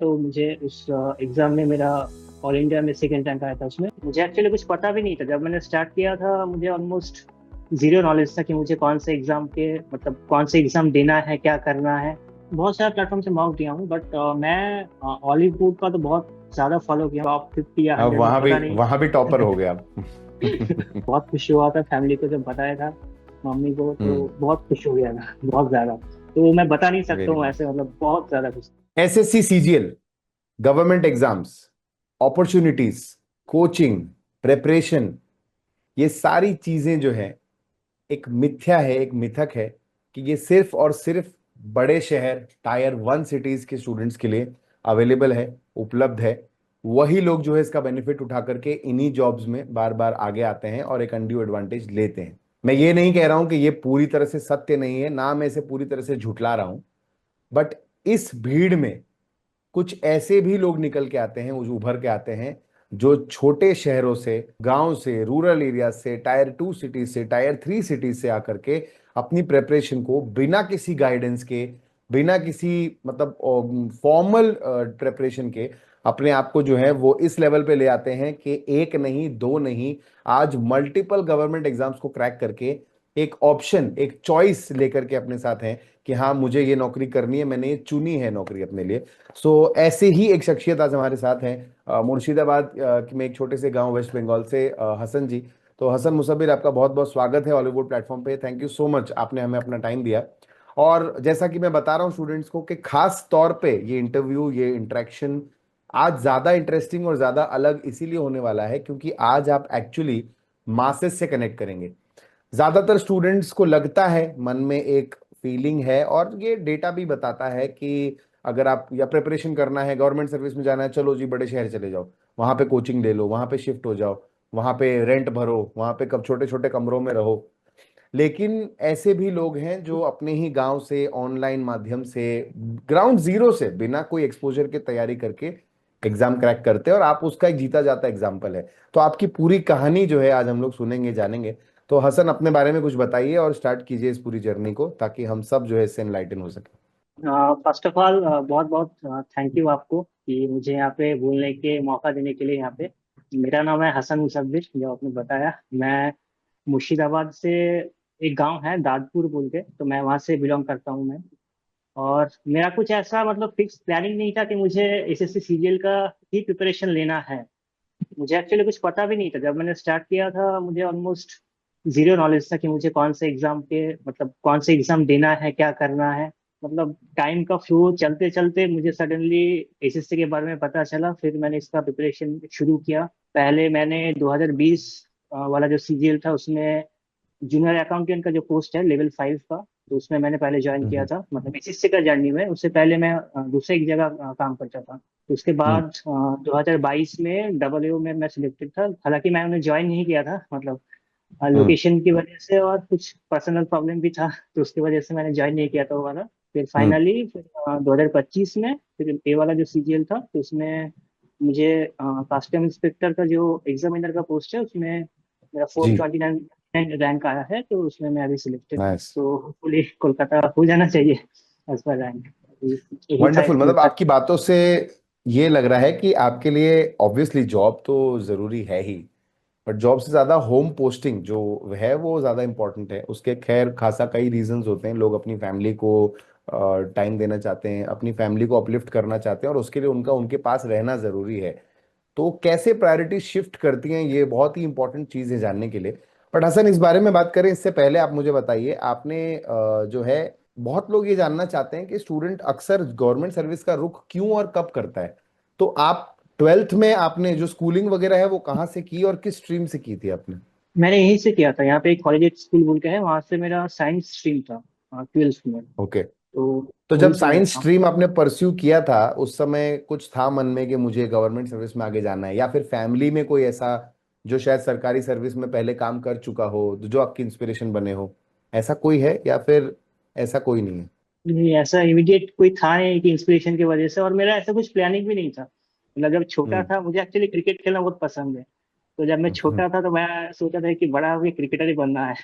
तो मुझे उस एग्ज़ाम में मेरा ऑल इंडिया में सेकंड रैंक आया था उसमें। मुझे एक्चुअली कुछ पता भी नहीं था, जब मैंने स्टार्ट किया था मुझे ऑलमोस्ट ज़ीरो नॉलेज था कि मुझे कौन से एग्ज़ाम के मतलब कौन से एग्ज़ाम देना है, क्या करना है। बहुत सारे प्लेटफ़ॉर्म से मॉक दिया हूँ, बट मैं हॉलीवुड का तो बहुत ज़्यादा फॉलो किया, टॉप 50 या अब 100 में पता नहीं। वहां भी टॉपर हो गया आप। बहुत खुश हुआ था फैमिली को जब बताया था, मम्मी को तो हम्म। बहुत खुश हो गया था, बहुत ज़्यादा। तो मैं बता नहीं सकता वेरी हूँ नाइस। ऐसे, मतलब बहुत ज़्यादा खुश। SSC CGL, government exams, opportunities, coaching, preparation, ये सारी चीजें जो है एक मिथ्या है, एक मिथक है कि ये सिर्फ और सिर्फ बड़े शहर टायर वन सिटीज के स्टूडेंट्स के लिए अवेलेबल है, उपलब्ध है। वही लोग जो है इसका बेनिफिट उठा करके इन्हीं जॉब्स में बार बार आगे आते हैं और एक अनड्यू एडवांटेज लेते हैं। मैं ये नहीं कह रहा हूं कि ये पूरी तरह से सत्य नहीं है, ना मैं इसे पूरी तरह से झुठला रहा हूं, बट इस भीड़ में कुछ ऐसे भी लोग निकल के आते हैं, उभर के आते हैं, जो छोटे शहरों से, गांव से, रूरल एरिया से, टायर टू सिटीज से, टायर थ्री सिटीज से आकर के अपनी प्रेपरेशन को बिना किसी गाइडेंस के, बिना किसी मतलब फॉर्मल प्रेपरेशन के अपने आप को जो है वो इस लेवल पे ले आते हैं कि एक नहीं, दो नहीं, आज मल्टीपल गवर्नमेंट एग्जाम्स को क्रैक करके एक ऑप्शन, एक चॉइस लेकर के अपने साथ हैं कि हाँ मुझे ये नौकरी करनी है, मैंने ये चुनी है नौकरी अपने लिए। सो ऐसे ही एक शख्सियत आज हमारे साथ हैं, मुर्शिदाबाद में एक छोटे से गांव वेस्ट बंगाल से हसन जी। तो हसन मुसब्बिर, आपका बहुत बहुत स्वागत है हॉलीवुड प्लेटफॉर्म पे। थैंक यू सो मच, आपने हमें अपना टाइम दिया। और जैसा कि मैं बता रहा हूँ स्टूडेंट्स को कि खास तौर पे ये इंटरव्यू, ये इंटरेक्शन आज ज्यादा इंटरेस्टिंग और ज्यादा अलग इसीलिए होने वाला है क्योंकि आज आप एक्चुअली मासेस से कनेक्ट करेंगे। ज्यादातर स्टूडेंट्स को लगता है, मन में एक फीलिंग है और ये डेटा भी बताता है कि अगर आप या प्रिपरेशन करना है, गवर्नमेंट सर्विस में जाना है, चलो जी बड़े शहर चले जाओ, वहां पे कोचिंग ले लो, वहां पे शिफ्ट हो जाओ, वहां पे रेंट भरो, वहां पे कब छोटे छोटे कमरों में रहो। लेकिन ऐसे भी लोग हैं जो अपने ही गांव से ऑनलाइन माध्यम से ग्राउंड जीरो से बिना कोई एक्सपोजर के तैयारी करके एग्जाम क्रैक करते हैं और आप उसका एक जीता जाता एग्जाम्पल है। तो आपकी पूरी कहानी जो है आज हम लोग सुनेंगे, जानेंगे। तो हसन, अपने बारे में कुछ बताइए और स्टार्ट कीजिए इस पूरी जर्नी को ताकि हम सब जो है इससे एनलाइटन हो सके। फर्स्ट ऑफ ऑल बहुत बहुत थैंक यू आपको कि मुझे यहाँ पे बोलने के मौका देने के लिए यहाँ पे। मेरा नाम है हसन मुसब्बिर, जो आपने बताया। मैं मुर्शिदाबाद से, एक गांव है दादपुर बोल के, तो मैं वहाँ से बिलोंग करता हूँ मैं। और मेरा कुछ ऐसा मतलब फिक्स प्लानिंग नहीं था कि मुझे एसएससी सीरियल का ही प्रिपरेशन लेना है। मुझे एक्चुअली कुछ पता भी नहीं था, जब मैंने स्टार्ट किया था मुझे ऑलमोस्ट जीरो नॉलेज था कि मुझे कौन से एग्जाम के मतलब कौन से एग्जाम देना है, क्या करना है। मतलब टाइम का फ्लो चलते चलते मुझे सडनली एसएससी के बारे में पता चला, फिर मैंने इसका प्रिपरेशन शुरू किया। पहले मैंने 2020 वाला जो सीजीएल था उसमें जूनियर अकाउंटेंट का जो पोस्ट है लेवल 5 का, तो उसमें मैंने पहले ज्वाइन किया हम्म। था। मतलब एसएससी का जर्नी में उससे पहले मैं दूसरे एक जगह काम करता था। तो उसके हम्म। बाद 2022 में डबल यू में मैं सिलेक्टेड था। हालांकि मैं उन्हें ज्वाइन नहीं किया था, मतलब हम्म। लोकेशन की वजह से और कुछ पर्सनल प्रॉब्लम भी था, तो उसकी वजह से मैंने ज्वाइन नहीं किया था वो वाला। फिर हम्म। फाइनली फिर 2025 में फिर ये वाला जो सीजीएल था, तो उसमें मुझे कस्टम इंस्पेक्टर का जो एग्जामिनर का पोस्ट है उसमें मेरा four G. Twenty nine rank आया है, तो उसमें मैं अभी सिलेक्टेड हूँ। नाइस। तो होपफुली कोलकाता हो जाना चाहिए एज पर रैंक। यही था वंडरफुल, इसमें मतलब बता। आपकी बातों से ये लग रहा है कि आपके लिए ऑब्वियसली जॉब तो जरूरी है ही, बट जॉब से ज्यादा होम पोस्टिंग जो है वो ज्यादा इंपॉर्टेंट है। उसके खैर खासा कई रीजंस होते हैं, लोग अपनी फैमिली को टाइम देना चाहते हैं, अपनी फैमिली को अपलिफ्ट करना चाहते हैं और उसके लिए उनका उनके पास रहना जरूरी है। तो कैसे प्रायोरिटी शिफ्ट करती हैं ये बहुत ही इंपॉर्टेंट चीज है जानने के लिए। बट हसन, इस बारे में बात करें इससे पहले आप मुझे बताइए, आपने जो है, बहुत लोग ये जानना चाहते हैं कि स्टूडेंट अक्सर गवर्नमेंट सर्विस का रुख क्यों और कब करता है। तो आप ट्वेल्थ में आपने जो स्कूलिंग वगैरह है वो कहाँ से की और किस स्ट्रीम से की थी आपने? मैंने यहीं से किया था, यहाँ पे एक कॉलेज स्कूल बोल के है, वहाँ से मेरा साइंस स्ट्रीम था 12th में। ओके। तो तो जब वहीं से मैं साइंस था। स्ट्रीम आपने परस्यू किया था उस समय कुछ था मन में कि मुझे गवर्नमेंट सर्विस में आगे जाना है, या फिर फैमिली में कोई ऐसा जो शायद सरकारी सर्विस में पहले काम कर चुका हो जो आपकी इंस्पिरेशन बने हो, ऐसा कोई है या फिर ऐसा कोई नहीं है? नहीं, ऐसा इमीडिएट कोई था नहीं कि इंस्पिरेशन की वजह से, और मेरा ऐसा कुछ प्लानिंग भी नहीं था। मतलब जब छोटा हम्म। था, मुझे एक्चुअली क्रिकेट खेलना बहुत पसंद है। तो जब मैं हम्म। छोटा था तो मैं सोचा था कि बड़ा होकर क्रिकेटर ही बनना है।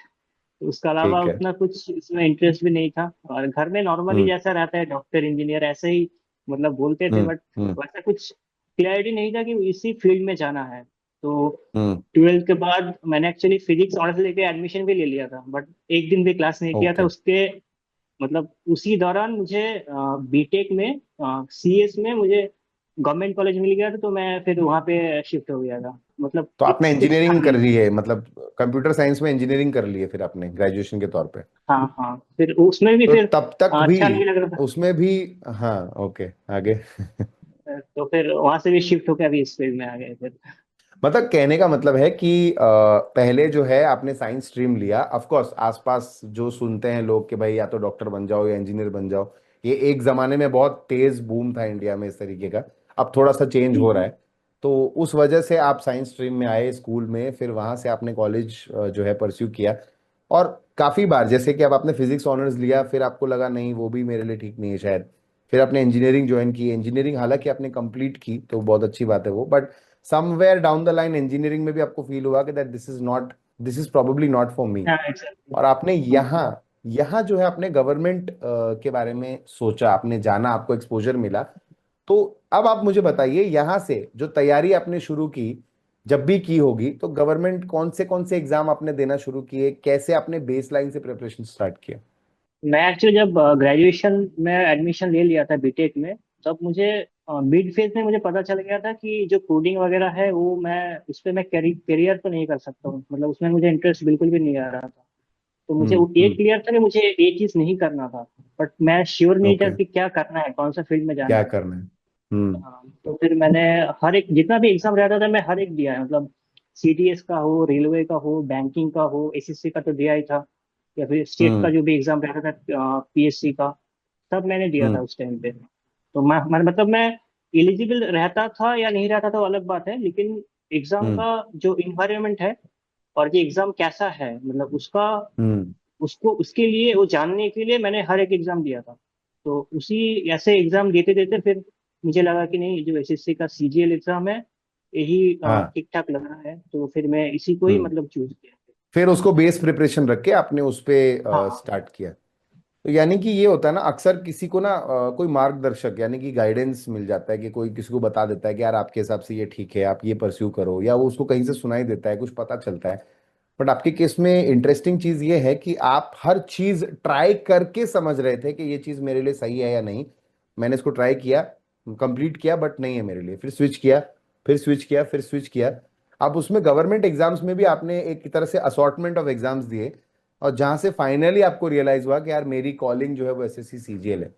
तो उसके अलावा ठीक है। उतना कुछ इसमें इंटरेस्ट भी नहीं था, और घर में नॉर्मली हम्म। जैसा रहता है डॉक्टर इंजीनियर ऐसे ही मतलब बोलते थे, हम्म। बट हम्म। वैसा कुछ क्लैरिटी नहीं था कि इसी फील्ड में जाना है। तो हम्म। 12th के बाद मैंने एक्चुअली फिजिक्स ऑनर्स लेके एडमिशन भी ले लिया था, बट एक दिन भी क्लास नहीं किया था ओके। उसके। मतलब उसी दौरान मुझे बीटेक में सीएस में मुझे गवर्नमेंट कॉलेज मिल गया था, तो मैं फिर वहाँ पे शिफ्ट हो गया था। मतलब तो आपने कुछ था इंजीनियरिंग कर नहीं। ली है, मतलब कंप्यूटर साइंस में इंजीनियरिंग कर ली है फिर आपने ग्रेजुएशन के तौर पे? हाँ हाँ, फिर उसमें भी तो फिर तब तक भी अच्छा नहीं लग रहा था। उसमें भी, हाँ ओके, आगे। तो फिर वहां से भी शिफ्ट होकर अभी इस फील्ड में आ गए फिर। मतलब कहने का मतलब है कि पहले जो है आपने साइंस स्ट्रीम लिया, ऑफ कोर्स आसपास जो सुनते हैं लोग कि भाई या तो डॉक्टर बन जाओ या इंजीनियर बन जाओ, ये एक जमाने में बहुत तेज बूम था इंडिया में इस तरीके का। अब थोड़ा सा चेंज हो रहा हम्म। है। तो उस वजह से आप साइंस स्ट्रीम में आए स्कूल में, फिर वहां से आपने कॉलेज जो है परस्यू किया। और काफी बार जैसे कि अब आपने फिजिक्स ऑनर्स लिया, फिर आपको लगा नहीं वो भी मेरे लिए ठीक नहीं है शायद, फिर आपने इंजीनियरिंग ज्वाइन की। इंजीनियरिंग हालांकि आपने कंप्लीट की तो बहुत अच्छी बात है वो, but somewhere down the line engineering में भी आपको फील हुआ कि that this is probably not for me. हाँ एग्जैक्टली। और आपने हाँ यहाँ यहाँ जो है अपने गवर्नमेंट के बारे में सोचा, आपने जाना, आपको एक्सपोजर मिला। तो अब आप मुझे बताइए, यहाँ से जो तैयारी आपने शुरू की, जब भी की होगी, तो गवर्नमेंट कौन से एग्जाम आपने देना शुरू किए, कैसे आपने बेस लाइन से प्रिपरेशन स्टार्ट किया? मैं एक्चुअली जब ग्रेजुएशन में एडमिशन ले लिया था बीटेक में, तब मुझे मिड फेज में मुझे पता चल गया था कि जो कोडिंग वगैरह है वो मैं उस पर मैं करियर तो नहीं कर सकता हूँ। मतलब उसमें मुझे इंटरेस्ट बिल्कुल भी नहीं आ रहा था। तो मुझे वो ये हम्म। क्लियर था कि मुझे ये चीज़ नहीं करना था। बट मैं श्योर नहीं था ओके। कि क्या करना है, कौन सा फील्ड में जाना क्या है। करना है? हम्म। हाँ, तो फिर मैंने हर एक जितना भी एग्जाम रहता था मैं हर एक दिया है। मतलब सीटीएस का हो, रेलवे का हो, बैंकिंग का हो, एसएससी का तो दिया ही था, या फिर स्टेट का हम्म। जो भी एग्जाम रहता था पीएससी का, सब मैंने दिया था हम्म। उस टाइम पे। तो मतलब मैं एलिजिबल रहता था या नहीं रहता था वो अलग बात है, लेकिन एग्जाम हम्म। का जो इन्वायरमेंट है और ये एग्जाम कैसा है, मतलब उसका हम्म। उसको उसके लिए वो जानने के लिए मैंने हर एक एग्जाम दिया था। तो उसी ऐसे एग्जाम देते देते फिर मुझे लगा कि नहीं, जो एसएससी का सीजीएल एग्जाम है यही हाँ। ठीक ठाक लग रहा है, तो फिर मैं इसी को ही हम्म। मतलब चूज किया। फिर उसको बेस प्रिपरेशन रख के आपने उस पे हाँ स्टार्ट किया। तो यानी कि ये होता है ना, अक्सर किसी को ना कोई मार्गदर्शक यानी कि गाइडेंस मिल जाता है, कि कोई किसी को बता देता है कि यार आपके हिसाब से ये ठीक है, आप ये परस्यू करो, या वो उसको कहीं से सुनाई देता है, कुछ पता चलता है। बट आपके केस में इंटरेस्टिंग चीज ये है कि आप हर चीज ट्राई करके समझ रहे थे कि ये चीज मेरे लिए सही है या नहीं। मैंने इसको ट्राई किया, कंप्लीट किया, बट नहीं है मेरे लिए, फिर स्विच किया, फिर स्विच किया, फिर स्विच किया। अब उसमें गवर्नमेंट एग्जाम्स में भी आपने एक तरह से असॉर्टमेंट ऑफ एग्जाम्स दिए, और जहां से फाइनली आपको रियलाइज हुआ कि यार मेरी कॉलिंग जो है वो एसएससी सीजीएल है।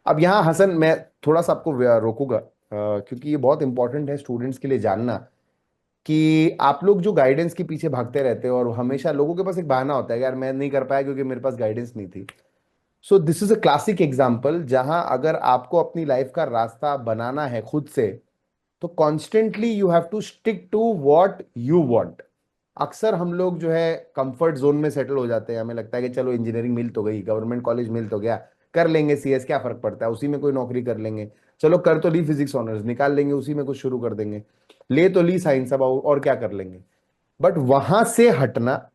अब यहाँ हसन मैं थोड़ा सा आपको रोकूंगा, क्योंकि ये बहुत इंपॉर्टेंट है स्टूडेंट्स के लिए जानना, कि आप लोग जो गाइडेंस के पीछे भागते रहते हो, और हमेशा लोगों के पास एक बहाना होता है कि यार मैं नहीं कर पाया क्योंकि मेरे पास गाइडेंस नहीं थी। So this is a classic example, जहां अगर आपको अपनी लाइफ का रास्ता बनाना है खुद से, तो constantly you have to stick to what you want. अक्सर हम लोग जो है कंफर्ट जोन में सेटल हो जाते हैं, हमें लगता है कि चलो इंजीनियरिंग मिल तो गई, गवर्नमेंट कॉलेज मिल तो गया, कर लेंगे सीएस, क्या फर्क पड़ता है, उसी में कोई नौकरी कर लेंगे। चलो कर तो ली फिजिक्स ऑनर्स, निकाल लेंगे उसी में कुछ शुरू कर देंगे। ले तो ली साइंस, अब और क्या कर लेंगे। बट वहां से हटना,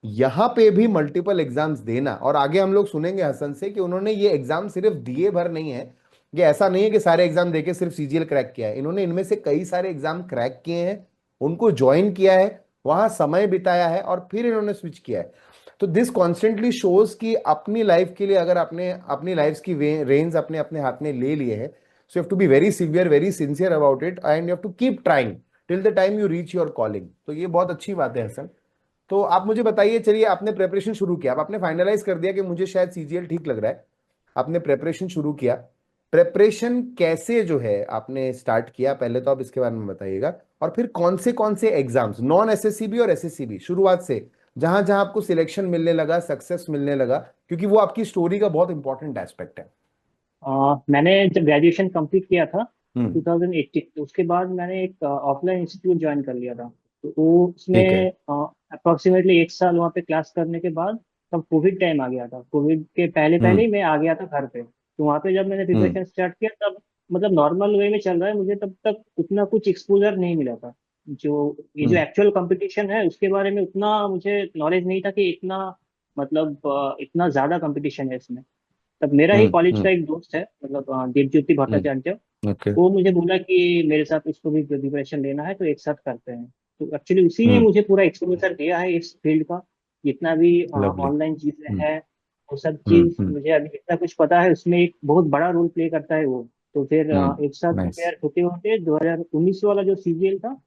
यहां पे भी मल्टीपल एग्जाम्स देना, और आगे हम लोग सुनेंगे हसन से कि उन्होंने ये एग्जाम सिर्फ दिए भर नहीं है। ये ऐसा नहीं है कि सारे एग्जाम देके सिर्फ सीजीएल क्रैक किया है, इन्होंने इनमें से कई सारे एग्जाम क्रैक किए हैं, उनको ज्वाइन किया है, वहां समय बिताया है, और फिर इन्होंने स्विच किया है। तो दिस कॉन्स्टेंटली शोज कि अपनी लाइफ के लिए अगर आपने अपनी लाइफ की रेंज अपने अपने हाथ में ले लिए हैं, so have to be very severe, very sincere about it, and you have to keep trying till the time you reach your calling. तो ये बहुत अच्छी बात है हसन। तो आप मुझे बताइए, चलिए आपने प्रेपरेशन शुरू किया, अब आपने फाइनलाइज कर दिया कि मुझे शायद सीजीएल ठीक लग रहा है, आपने प्रेपरेशन शुरू किया। प्रेपरेशन कैसे जो है आपने स्टार्ट किया, पहले तो आप इसके बारे में बताइएगा। और फिर कौन से एग्जाम्स, नॉन एसएससी भी और एसएससी भी, शुरुआत से जहां जहां आपको सिलेक्शन मिलने लगा, सक्सेस मिलने लगा, क्योंकि वो आपकी स्टोरी का बहुत इंपॉर्टेंट एस्पेक्ट है। मैंने जब ग्रेजुएशन कंप्लीट किया था हम्म। 2018, तो उसके बाद मैंने एक ऑफलाइन इंस्टीट्यूट ज्वाइन कर लिया था। तो वो ठीक है। उसमें अप्रोक्सीमेटली एक साल वहाँ पे क्लास करने के बाद तब कोविड टाइम आ गया था। कोविड के पहले पहले हम्म। ही मैं आ गया था घर पे। तो वहाँ पे जब मैंने हम्म। प्रिपरेशन स्टार्ट किया तब मतलब नॉर्मल वे में चल रहा है, मुझे तब तक उतना कुछ एक्सपोजर नहीं मिला था। जो हम्म। एक्चुअल कंपटीशन है उसके बारे में उतना मुझे नॉलेज नहीं था कि इतना मतलब इतना ज्यादा कंपटीशन है इसमें। तब मेरा ही कॉलेज का हम्म। एक दोस्त है, मतलब दीपज्योति भट्टाचार्य। ओके। वो मुझे बोला कि मेरे साथ इसको भी प्रिपरेशन लेना है, तो एक साथ करते हैं। तो एक्चुअली उसी ने हम्म। मुझे पूरा एक्सपोजर दिया है इस फील्ड का। जितना भी लवली। ऑनलाइन चीजें हम्म। हैं, वो सब चीज हम्म। मुझे अभी जितना कुछ पता है, उसमें एक बहुत बड़ा रोल प्ले करता है वो। तो फिर एक साथ नाइस। प्रिपेयर होते होते 2019 वाला जो सीजीएल था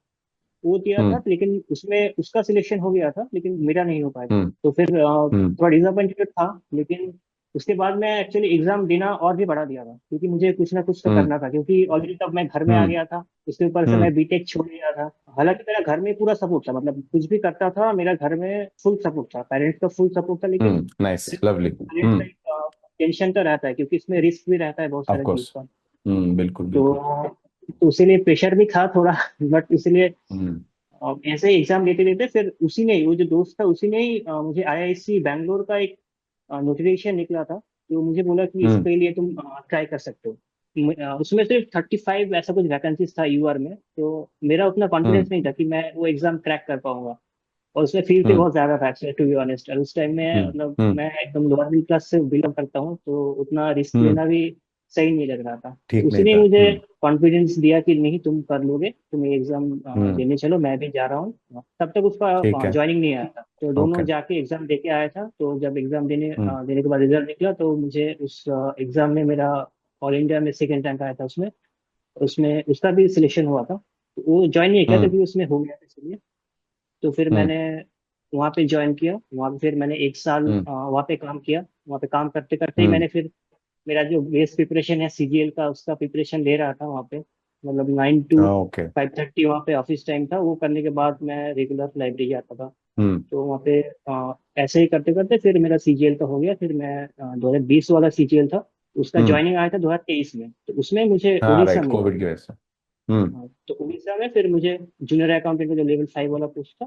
वो दिया था, हम्म। लेकिन उसमें उसका सिलेक्शन हो गया था, लेकिन मेरा नहीं हो पाया था। हम्म। तो फिर हम्म। थोड़ा डिसअपॉइंटेड था। लेकिन उसके बाद मैं एक्चुअली एग्जाम देना और भी बढ़ा दिया था, क्योंकि मुझे कुछ ना कुछ तो हम्म। करना था, क्योंकि ऑलरेडी तब मैं घर में आ हम्म। गया था। उसके ऊपर से हम्म। मैं बीटेक छोड़ दिया था। हालांकि मेरा घर में पूरा सपोर्ट था, मतलब कुछ भी करता था मेरा घर में फुल सपोर्ट था, पेरेंट्स का फुल सपोर्ट था। लेकिन नाइस, लवली। पेरेंट्स का एक टेंशन तो रहता है, क्योंकि इसमें रिस्क भी रहता है बहुत ऑफ सारे चीज कोर्स। का। बिल्कुल बिल्कुल। तो इसीलिए प्रेशर भी था थोड़ा। बट इसलिए हम्म। ऐसे ही एग्जाम देते देते फिर उसी ने, वो जो दोस्त था उसी ने ही मुझे आईआईसी बैंगलोर का एक नोटिफिकेशन निकला था। तो मुझे बोला कि हम्म। इसके लिए तुम ट्राई कर सकते हो। उसमें सिर्फ 35 ऐसा कुछ वैकेंसीज था यूआर में, तो मेरा उतना कॉन्फिडेंस हम्म। नहीं था कि मैं वो एग्जाम क्रैक कर पाऊंगा। और उसमें फीस भी हम्म। बहुत ज्यादा था एक्चुअली, टू बी ऑनेस्ट। और उस टाइम में हम्म। मतलब हम्म। मैं एकदम लोअर मिडिल क्लास से बिलोंग करता हूँ, तो उतना रिस्क हम्म। लेना भी सही नहीं लग रहा था। तो ठीक उसी नहीं ने था। मुझे कॉन्फिडेंस दिया कि नहीं, तुम कर लोगे, तुम ये एग्जाम हम्म। देने चलो, मैं भी जा रहा हूँ। तब तक ठीक उसका है। ज्वाइनिंग नहीं आया था, तो दोनों ओके। जाके एग्जाम दे के आया था। तो जब एग्जाम हम्म। देने के बाद रिजल्ट निकला, तो मुझे उस एग्जाम में मेरा ऑल इंडिया में सेकेंड रैंक आया था उसमें। उसमें उसका भी सिलेक्शन हुआ था। तो वो ज्वाइन नहीं किया था, हम्म। क्योंकि उसमें हो गया था इसलिए। तो फिर हम्म। मैंने वहाँ पे ज्वाइन किया। वहाँ पे फिर मैंने एक साल हम्म। वहाँ पे काम किया। वहाँ पे काम करते करते ही हम्म। मैंने फिर मेरा जो बेस प्रिपरेशन है सीजीएल का, उसका प्रिपरेशन ले रहा था वहाँ पे। मतलब 9 to ओके। 5:30 वहाँ पे ऑफिस टाइम था। वो करने के बाद मैं रेगुलर लाइब्रेरी आता था। हम्म। तो वहाँ पे ऐसे ही करते करते फिर मेरा सीजीएल का हो गया। फिर मैं 2020 वाला सीजीएल था, उसका हम्म। ज्वाइनिंग आया था 2023 में। तो उसमें मुझे हाँ उड़ीसा राइट, मिला। कोविड की वजह से। हम्म। हाँ, तो उड़ीसा में फिर मुझे जूनियर अकाउंटेंट का जो लेवल 5 वाला पोस्ट था,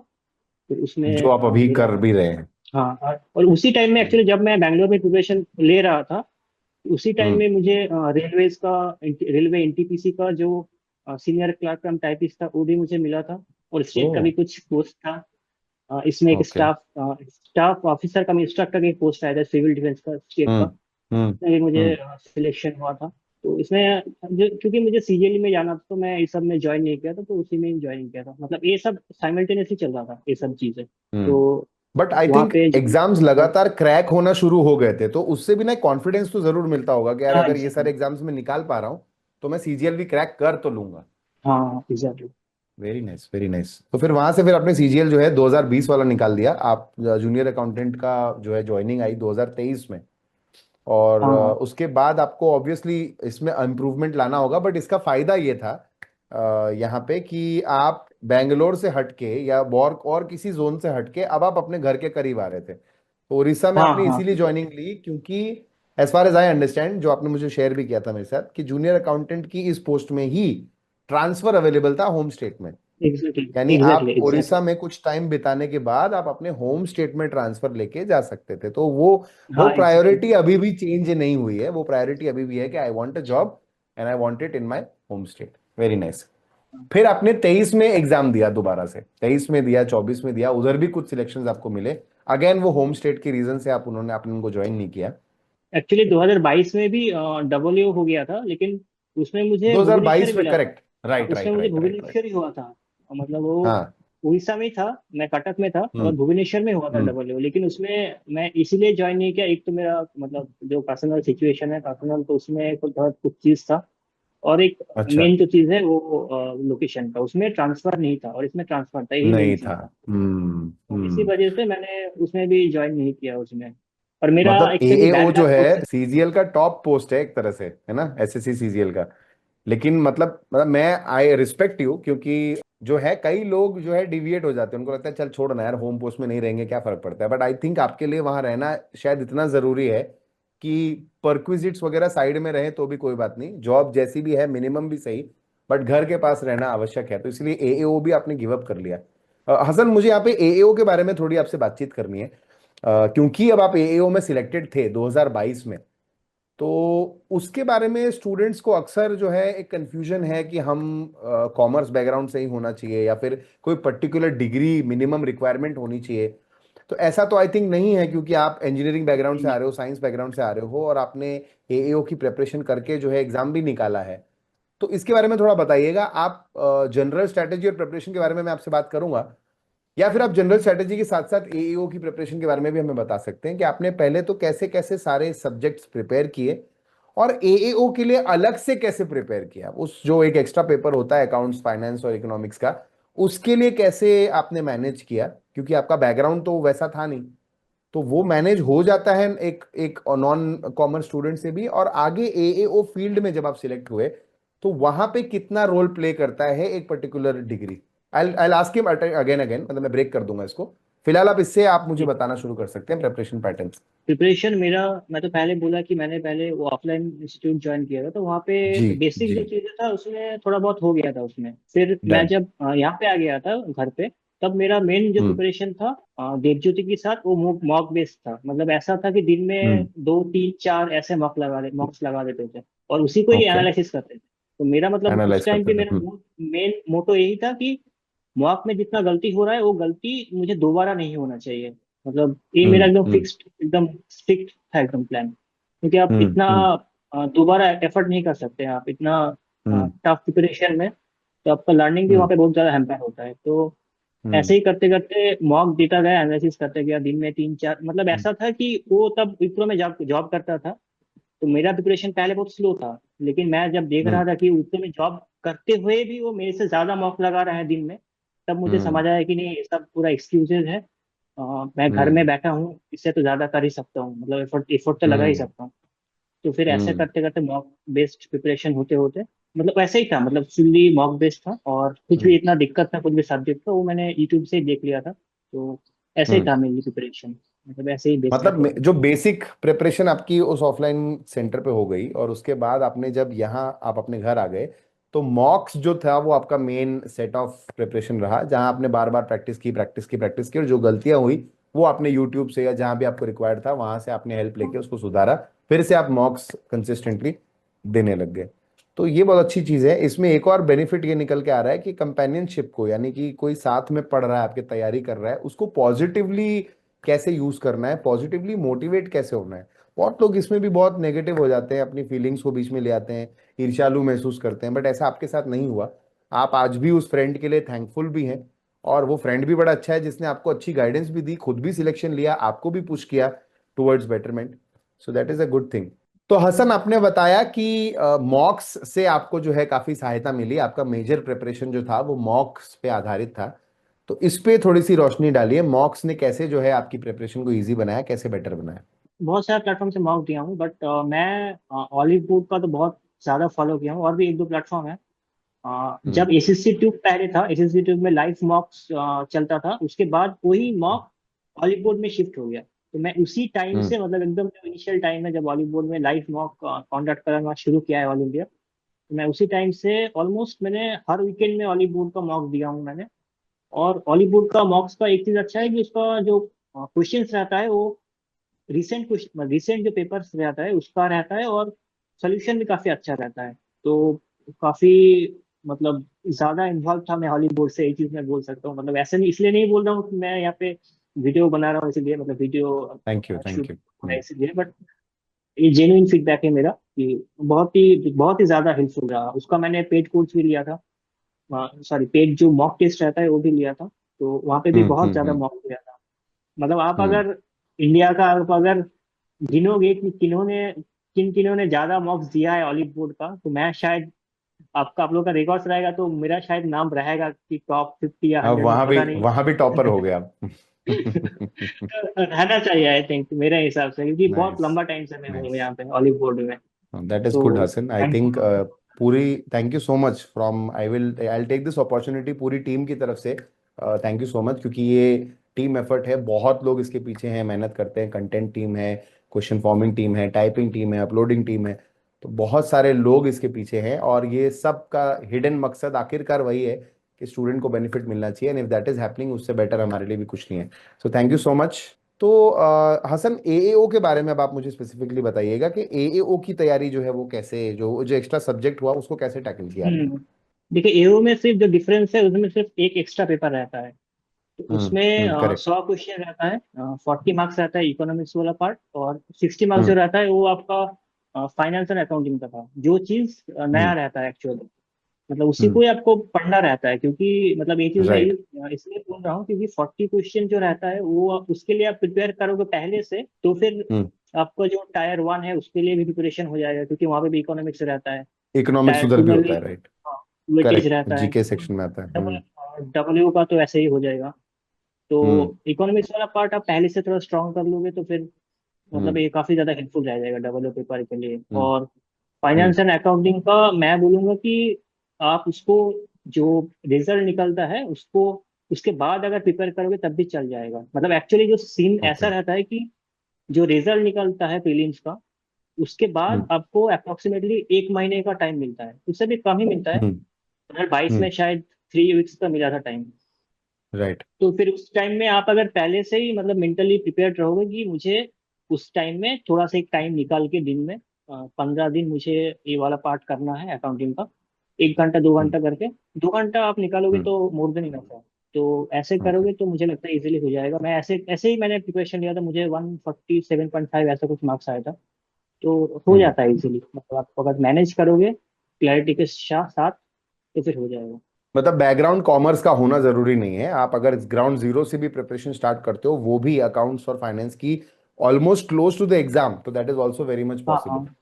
फिर उसमें जो आप अभी मेरा। कर भी रहे हैं। हाँ, और उसी टाइम में हम्म। एक्चुअली जब मैं बैंगलोर में प्रिपरेशन ले रहा था, उसी टाइम हम्म। में मुझे रेलवेज का, रेलवे एनटीपीसी का जो सीनियर क्लर्क कम टाइपिस्ट था, वो भी मुझे मिला था। और ओ। स्टेट का भी कुछ पोस्ट था। इसमें एक ओके। स्टाफ ऑफिसर कम इंस्ट्रक्टर का एक पोस्ट आया था सिविल डिफेंस का, स्टेट का। हम्म। हम्म। इसमें भी मुझे हम्म। सिलेक्शन हुआ था। तो इसमें क्योंकि मुझे सीजीएल में जाना था, तो मैं इस सब में ज्वाइन नहीं किया था, तो उसी में ज्वाइन किया था। मतलब ये सब साइमल्टेनियसली चल रहा था, ये सब चीजें। हम्म। तो बट आई वहाँ थिंक पे जो। एग्जाम्स लगातार क्रैक होना शुरू हो गए थे, तो उससे भी ना कॉन्फिडेंस तो जरूर मिलता होगा कि यार हाँ अगर ये सारे एग्जैक्टली। एग्जाम्स में निकाल पा रहा हूँ तो मैं सीजीएल भी क्रैक कर तो लूंगा। हाँ exactly. Very nice, very nice. तो फिर वहां से फिर आपने सीजीएल जो है 2020 वाला निकाल दिया, आप जूनियर अकाउंटेंट का जो है ज्वाइनिंग आई 2023 में। और हाँ उसके बाद आपको ऑब्वियसली इसमें इम्प्रूवमेंट लाना होगा, बट इसका फायदा ये था यहाँ पे कि आप बैंगलोर से हटके या और किसी जोन से हटके अब आप अपने घर के करीब आ रहे थे, तो उड़ीसा में हाँ आपने हाँ इसीलिए ज्वाइनिंग ली क्योंकि as far as I understand, जो आपने मुझे शेयर भी किया था मेरे साथ, कि जूनियर अकाउंटेंट की इस पोस्ट में ही ट्रांसफर अवेलेबल था होम स्टेट में। एग्जैक्टली यानी एग्जैक्टली आप एग्जैक्टली। उड़ीसा में कुछ टाइम बिताने के बाद आप अपने होम स्टेट में ट्रांसफर लेके जा सकते थे, तो वो हाँ एग्जैक्टली। प्रायोरिटी अभी भी चेंज नहीं हुई है। वो प्रायोरिटी अभी भी है कि I want a job and I want it in my home state. Very nice. फिर आपने 23 में एग्जाम दिया, दोबारा से 23 में दिया, 24 में दिया, उधर भी कुछ सिलेक्शंस आपको मिले। अगेन वो होम स्टेट के रीजन से आपने उनको ज्वाइन नहीं किया। एक्चुअली 2022 में भी डब्ल्यू हो गया था, लेकिन उसमें मुझे भुवनेश्वर ही 2022 में, मिला था। करेक्ट। राइट उसमें राइट मुझे राइट राइट राइट। भुवनेश्वर ही हुआ था। मतलब वो हाँ। उड़ीसा में ही था, मैं कटक में था, और हम्म। भुवनेश्वर में हुआ था हम्म। डब्ल्यू। लेकिन उसमें मैं इसीलिए ज्वाइन नहीं किया, एक तो मेरा मतलब जो पर्सनल सिचुएशन है पर्सनल, तो उसमें कुछ चीज था। और एक अच्छा। मेन जो चीज है वो लोकेशन का, उसमें ट्रांसफर नहीं था और इसमें ट्रांसफर था, यही मेन नहीं चीज था। था। हम्म। और इसी हम्म। वजह से मैंने उसमें भी ज्वाइन नहीं किया उसमें। और मेरा मतलब एक्चुअली एएओ जो बैकग्राउंड है प्रोसेस। सीजीएल का टॉप पोस्ट है एक तरह से, है ना, एसएससी सीजीएल का। लेकिन मतलब मैं आई रिस्पेक्ट यू, क्योंकि जो है कई लोग जो है डिविएट हो जाते हैं, उनको लगता है चल छोड़ ना यार, होम पोस्ट में नहीं रहेंगे क्या फर्क पड़ता है। बट आई थिंक आपके लिए वहां रहना शायद इतना जरूरी है कि परक्विजिट्स वगैरह साइड में रहे तो भी कोई बात नहीं, जॉब जैसी भी है मिनिमम भी सही, बट घर के पास रहना आवश्यक है, तो इसलिए एएओ भी आपने गिव अप कर लिया। हसन, मुझे यहाँ पे एएओ के बारे में थोड़ी आपसे बातचीत करनी है। क्योंकि अब आप एएओ में सिलेक्टेड थे 2022 में, तो उसके बारे में स्टूडेंट्स को अक्सर जो है एक कंफ्यूजन है कि हम कॉमर्स बैकग्राउंड से ही होना चाहिए या फिर कोई पर्टिकुलर डिग्री मिनिमम रिक्वायरमेंट होनी चाहिए। तो ऐसा तो आई थिंक नहीं है, क्योंकि आप इंजीनियरिंग बैकग्राउंड से आ नहीं। रहे हो, साइंस बैकग्राउंड से आ रहे हो, और आपने एएओ की प्रिपरेशन करके जो है एग्जाम भी निकाला है। तो इसके बारे में थोड़ा बताइएगा आप। जनरल स्ट्रैटेजी और प्रिपरेशन के बारे में मैं आपसे बात करूंगा, या फिर आप जनरल स्ट्रैटेजी के साथ साथ एईओ की प्रिपरेशन के बारे में भी हमें बता सकते हैं कि आपने पहले तो कैसे कैसे सारे सब्जेक्ट्स प्रिपेयर किए, और एईओ के लिए अलग से कैसे प्रिपेयर किया, उस जो एक एक्स्ट्रा पेपर होता है अकाउंट्स, फाइनेंस और इकोनॉमिक्स का, उसके लिए कैसे आपने मैनेज किया, क्योंकि आपका बैकग्राउंड तो वैसा था नहीं। तो वो मैनेज हो जाता है एक एक नॉन कॉमर्स स्टूडेंट से भी। और आगे एएओ फील्ड में जब आप सिलेक्ट हुए, तो वहां पे कितना रोल प्ले करता है एक particular degree. I ask him again again, मतलब मैं ब्रेक कर दूंगा इसको। फिलहाल आप इससे आप मुझे बताना शुरू कर सकते हैं प्रिपरेशन पैटर्न्स। प्रिपरेशन मेरा, मैं तो पहले बोला कि मैंने पहले वो ऑफलाइन इंस्टीट्यूट ज्वाइन किया था, तो वहाँ पे जी बेसिक जी। जो चीज़ें था उसमें थोड़ा बहुत हो गया था उसमें। फिर मैं डन। जब यहाँ पे आ गया था घर पे, तब मेरा मेन जो हम्म प्रिपरेशन था देवज्योति के साथ, वो मॉक बेस्ड था। मतलब ऐसा था कि दिन में हम्म। 2 3 4 ऐसे मॉक्स लगा देते थे, और उसी को ही ओके। एनालिसिस करते थे। तो मेरा मतलब उस एनालाइज टाइम करते पे थे। मेरा मेन मोटो यही था कि मॉक में जितना गलती हो रहा है वो गलती मुझे दोबारा नहीं होना चाहिए। मतलब ये मेरा हम्म एकदम हम्म फिक्स्ड, एकदम स्ट्रिक्ट था एकदम प्लान। क्योंकि आप हम्म इतना हम्म दोबारा एफर्ट नहीं कर सकते आप इतना हम्म टफ प्रिपरेशन में। तो आपका लर्निंग भी वहाँ हम्म पे बहुत ज़्यादा हैम्पर होता है। तो हम्म ऐसे ही करते करते मॉक देता गया, एनालिसिस करते गया, दिन में 3 4, मतलब हम्म ऐसा था कि वो तब विप्रो में जॉब जॉब करता था। तो मेरा प्रिपरेशन पहले बहुत स्लो था, लेकिन मैं जब देख हम्म रहा था कि विप्रो में जॉब करते हुए भी वो मेरे से ज़्यादा मॉक लगा रहा है दिन में, तब मुझे हम्म समझ आया कि नहीं, ये सब पूरा एक्सक्यूजेज है। मैं घर में हम्म बैठा हूँ, इससे तो ज्यादा कर ही सकता हूँ, मतलब एफर्ट एफर्ट तो लगा ही हम्म सकता हूँ। तो फिर ऐसे हम्म करते करते मॉक बेस्ड प्रिपरेशन होते होते, मतलब ऐसे ही था, मतलब फुल्ली मॉक बेस्ड था। और कुछ भी हम्म इतना दिक्कत था कुछ भी सब्जेक्ट का, वो मैंने यूट्यूब से ही देख लिया था। तो ऐसे ही हम्म। था मेरी प्रिपरेशन, मतलब ऐसे ही बेस्ड मतलब हुआ। जो बेसिक प्रिपरेशन आपकी उस ऑफलाइन सेंटर पे हो गई, और उसके बाद आपने जब यहाँ आप अपने घर आ गए, तो मॉक्स जो था वो आपका मेन सेट ऑफ प्रिपरेशन रहा, जहाँ आपने बार बार प्रैक्टिस की प्रैक्टिस की प्रैक्टिस की, और जो गलतियां हुई वो आपने यूट्यूब से या जहाँ भी आपको रिक्वायर्ड था वहां से आपने हेल्प लेके उसको सुधारा। फिर से आप मॉक्स कंसिस्टेंटली देने लग गए। तो ये बहुत अच्छी चीज है। इसमें एक और बेनिफिट ये निकल के आ रहा है कि कंपेनियनशिप को, यानी कि कोई साथ में पढ़ रहा है आपके, तैयारी कर रहा है, उसको पॉजिटिवली कैसे यूज करना है, पॉजिटिवली मोटिवेट कैसे होना है। बहुत लोग इसमें भी बहुत नेगेटिव हो जाते हैं, अपनी फीलिंग्स को बीच में ले आते हैं, ईर्ष्यालु महसूस करते हैं, बट ऐसा आपके साथ नहीं हुआ। आप आज भी उस फ्रेंड के लिए थैंकफुल भी हैं, और वो फ्रेंड भी बड़ा अच्छा है जिसने आपको अच्छी गाइडेंस भी दी, खुद भी सिलेक्शन लिया, आपको भी पुश किया towards betterment. So that is a good thing. तो हसन, आपने बताया कि मॉक्स से आपको जो है काफी सहायता मिली, आपका मेजर प्रिपरेशन जो था वो मॉक्स पे आधारित था। तो इस पे थोड़ी सी रोशनी डालिए, मॉक्स ने कैसे जो है आपकी प्रिपरेशन को इजी बनाया, कैसे बेटर बनाया। बहुत सारे प्लेटफॉर्म से मॉक दिया हूँ, बट मैं ऑलिव बोर्ड का तो बहुत ज़्यादा फॉलो किया हूँ। और भी 1 2 प्लेटफॉर्म है। हम्म जब एसएससी ट्यूब पहले था, एसएससी ट्यूब में लाइव मॉक्स चलता था, उसके बाद वही मॉक हॉलीवुड में शिफ्ट हो गया। तो मैं उसी टाइम हम्म से, मतलब एकदम जो इनिशियल टाइम है जब हॉलीवुड में लाइव मॉक कॉन्डक्ट करना शुरू किया है ऑल इंडिया, तो मैं उसी टाइम से ऑलमोस्ट मैंने हर वीकेंड में हॉलीवुड का मॉक दिया हूँ मैंने। और हॉलीवुड का मॉक्स का एक चीज अच्छा है कि उसका जो क्वेश्चंस रहता है वो रिसेंट क्वेश्चन, रिसेंट जो पेपर्स रहता है उसका रहता है, और सोल्यूशन भी काफी अच्छा रहता है। तो काफी, मतलब ज्यादा इन्वॉल्व था मैं हॉलीवुड से, एक चीज मैं बोल सकता हूँ। मतलब ऐसे नहीं, इसलिए नहीं बोल रहा हूँ कि मैं यहाँ पे वीडियो बना रहा हूँ इसलिए, मतलब video thank you shoot thank you. हो रहा है इसलिए, बट ये जेन्युइन फीडबैक है मेरा कि बहुत ही ज्यादा हेल्पफुल रहा उसका। मैंने पेड कोर्स भी लिया था, सॉरी पेड जो मॉक टेस्ट रहता है वो भी लिया था। तो वहाँ पे भी बहुत ज्यादा हम्म। मॉक लिया था। मतलब आप हम्म। अगर इंडिया का, आप अगर गिनोगे कि किन किन्हों ने ज्यादा मॉक्स दिया है हॉलीवुड का, तो मैं शायद, आपका आप लोग का रिकॉर्ड्स रहेगा तो मेरा शायद नाम रहेगा कि टॉप 50 या अब 100 में, पता नहीं। वहां भी टॉपर हो गया आप। तो रहना चाहिए आई थिंक मेरे हिसाब से, क्योंकि बहुत नाइस लंबा टाइम से मैं हूँ नाइस। यहाँ पे हॉलीवुड में। That is too good Hasan, I thank think. पूरी thank you so much from, I will take this opportunity पूरी टीम की तरफ से। थैंक यू सो मच, क्योंकि ये टीम एफर्ट है, बहुत लोग इसके पीछे हैं, मेहनत करते हैं, कंटेंट टीम है, क्वेश्चन फॉर्मिंग टीम है, टाइपिंग टीम है, अपलोडिंग टीम है। तो बहुत सारे लोग इसके पीछे हैं, और ये सब का हिडन मकसद आखिरकार वही है कि स्टूडेंट को बेनिफिट मिलना चाहिए, and if that is happening, उससे बेटर हमारे लिए भी कुछ नहीं है। So thank you so much. तो हसन, एएओ के बारे में अब आप मुझे स्पेसिफिकली बताइएगा कि एएओ की तैयारी जो है वो कैसे, जो जो एक्स्ट्रा सब्जेक्ट हुआ उसको कैसे टैकल किया आपने। देखिए एओ में सिर्फ जो डिफरेंस है उसमें सिर्फ एक एक्स्ट्रा पेपर रहता है। तो उसमें करेक्ट। 100 क्वेश्चन रहता है, 40 मार्क्स रहता है इकोनॉमिक्स वाला पार्ट, और 60 मार्क्स जो हम्म रहता है वो आपका फाइनेंस एंड अकाउंटिंग का था, जो चीज नया हम्म रहता है एक्चुअली। मतलब उसी को हम्म ही आपको पढ़ना रहता है, क्योंकि मतलब ये चीज मैं राइट। इसलिए बोल रहा हूँ क्योंकि 40 क्वेश्चन जो रहता है वो उसके लिए आप प्रिपेयर करोगे पहले से, तो फिर हम्म आपका जो टायर 1 है उसके लिए भी प्रिपरेशन हो जाएगा, क्योंकि वहां पे भी इकोनॉमिक्स रहता है। इकोनॉमिक्स उधर टायर 2 भी में होता भी है, राइट। वेटेज करेक्ट, रहता है। जीके सेक्शन में आता है। डब्ल्यू का तो ऐसे ही हो जाएगा। तो हम्म इकोनॉमिक्स वाला पार्ट आप पहले से थोड़ा स्ट्रॉन्ग कर लोगे तो फिर मतलब हम्म ये काफी ज्यादा हेल्पफुल रह जाएगा डब्ल्यू पेपर के लिए। हम्म और हम्म फाइनेंस एंड अकाउंटिंग का मैं बोलूंगा कि आप उसको, जो रिजल्ट निकलता है उसको उसके बाद अगर प्रिपेयर करोगे तब भी चल जाएगा। मतलब एक्चुअली जो सीन ऐसा ओके। रहता है कि जो रिजल्ट निकलता है प्रीलिम्स का, उसके बाद हम्म आपको अप्रोक्सीमेटली 1 महीने का टाइम मिलता है, उससे भी कम ही मिलता है। हम्म 2022 में हम्म शायद 3 वीक्स का मिला था टाइम। राइट। तो फिर उस टाइम में आप अगर पहले से ही मतलब मेंटली प्रिपेयर्ड रहोगे कि मुझे उस टाइम में थोड़ा सा एक टाइम निकाल के दिन में 15 दिन मुझे ये वाला पार्ट करना है अकाउंटिंग का, 1 घंटा 2 घंटा करके, 2 घंटा आप निकालोगे हम्म तो मोर देन इनफ है। तो ऐसे ओके। करोगे तो मुझे लगता है इजीली हो जाएगा। मैं ऐसे ऐसे ही मैंने प्रिपरेशन लिया था, मुझे 147.5 ऐसा कुछ मार्क्स आया था। तो हो हम्म जाता है इजीली, मतलब आप अगर मैनेज करोगे क्लैरिटी के साथ तो फिर हो जाएगा। मतलब बैकग्राउंड कॉमर्स का होना जरूरी नहीं है, आप अगर ग्राउंड जीरो से भी प्रिपरेशन स्टार्ट करते हो, वो भी अकाउंट्स और फाइनेंस की almost close to the exam, तो that is also very much हाँ पॉसिबल। हाँ